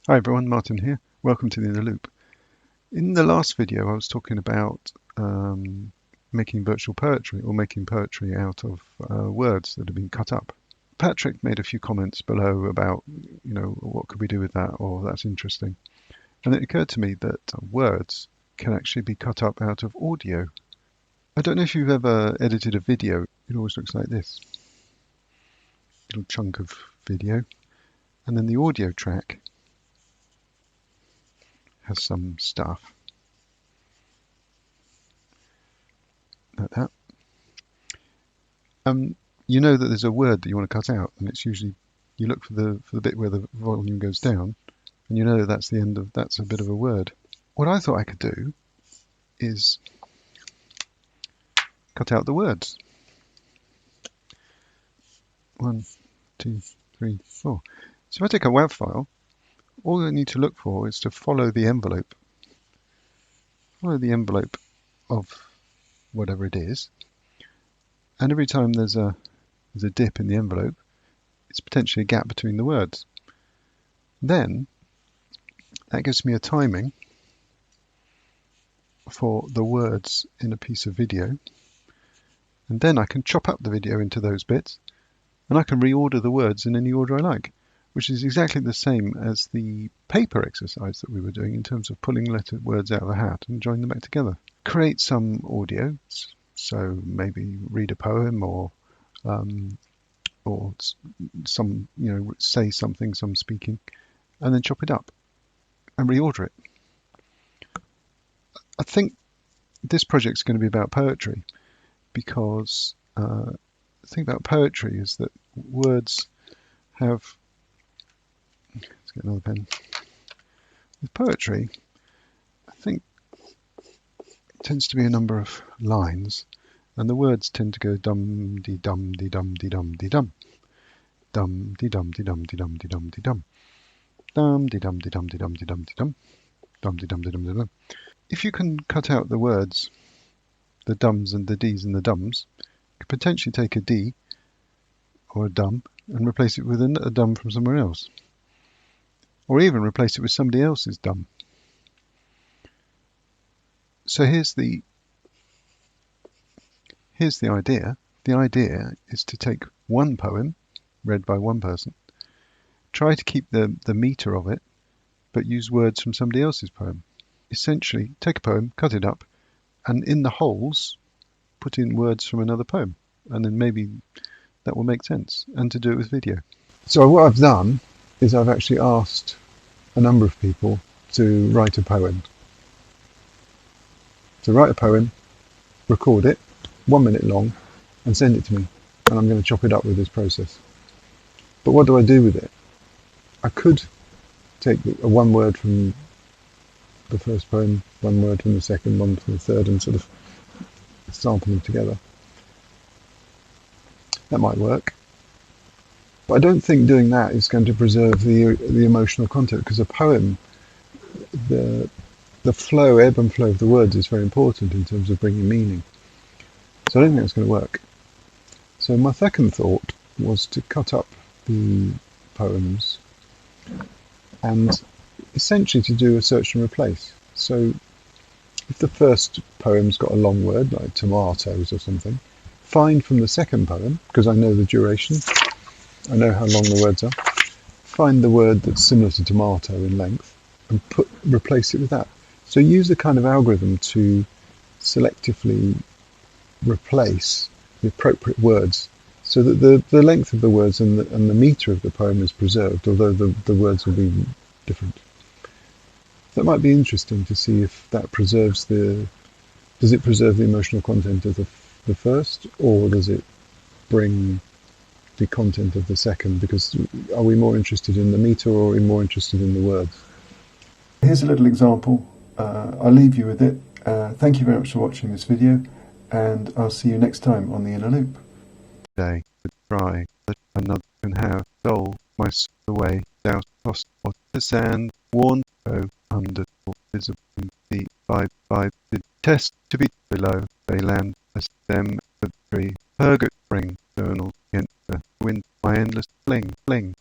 Hi everyone, Martin here. Welcome to the Inner Loop. In the last video I was talking about making virtual poetry or making poetry out of words that have been cut up. Patrick made a few comments below about, what could we do with that, or that's interesting. And it occurred to me that words can actually be cut up out of audio. I don't know if you've ever edited a video. It always looks like this. Little chunk of video. And then the audio track has some stuff like that. You know that there's a word that you want to cut out, and it's usually you look for the bit where the volume goes down, and you know that's the end of that's a bit of a word. What I thought I could do is cut out the words. 1, 2, 3, 4. So if I take a WAV file, all I need to look for is to follow the envelope. Follow the envelope of whatever it is, and every time there's a dip in the envelope, it's potentially a gap between the words. Then that gives me a timing for the words in a piece of video, and then I can chop up the video into those bits, and I can reorder the words in any order I like, which is exactly the same as the paper exercise that we were doing in terms of pulling words out of a hat and joining them back together. Create some audio, so maybe read a poem or some, say something, some speaking, and then chop it up and reorder it. I think this project is going to be about poetry, because the thing about poetry is that words have... Let's get another pen. With poetry, I think it tends to be a number of lines, and the words tend to go dum dee dum dee dum dee dum dee dum, dum dee dum dee dum dee dum dee dum dee dum, dum dee dum dee dum dee dum dee dum dee dum, dum dee dum dee dum dee dum. If you can cut out the words, the dums and the dees and the dums, you could potentially take a D or a dum and replace it with a dum from somewhere else, or even replace it with somebody else's dum. So here's the idea. The idea is to take one poem read by one person, try to keep the meter of it, but use words from somebody else's poem. Essentially, take a poem, cut it up, and in the holes, put in words from another poem, and then maybe that will make sense, and to do it with video. So what I've done is I've actually asked a number of people to write a poem. To write a poem, record it, 1 minute long, and send it to me, and I'm going to chop it up with this process. But what do I do with it? I could take one word from the first poem, one word from the second, one from the third, and sort of sample them together. That might work. But I don't think doing that is going to preserve the emotional content, because a poem, the flow, ebb and flow of the words is very important in terms of bringing meaning. So I don't think that's going to work. So my second thought was to cut up the poems and essentially to do a search and replace. So if the first poem's got a long word, like tomatoes or something, find from the second poem, because I know the duration, I know how long the words are, find the word that's similar to tomato in length and replace it with that. So use the kind of algorithm to selectively replace the appropriate words so that the length of the words and the meter of the poem is preserved, although the words will be different. That might be interesting to see if that preserves does it preserve the emotional content of the first, or does it bring the content of the second? Because are we more interested in the meter, or are we more interested in the words? Here's a little example. I'll leave you with it. Thank you very much for watching this video, and I'll see you next time on the Inner Loop. Day to try that another can have stole my soul away, thou tossed of the sand, worn so under visible deep by the test to be below, they land as stem of the tree, purgatory spring, journal against the wind, my endless fling.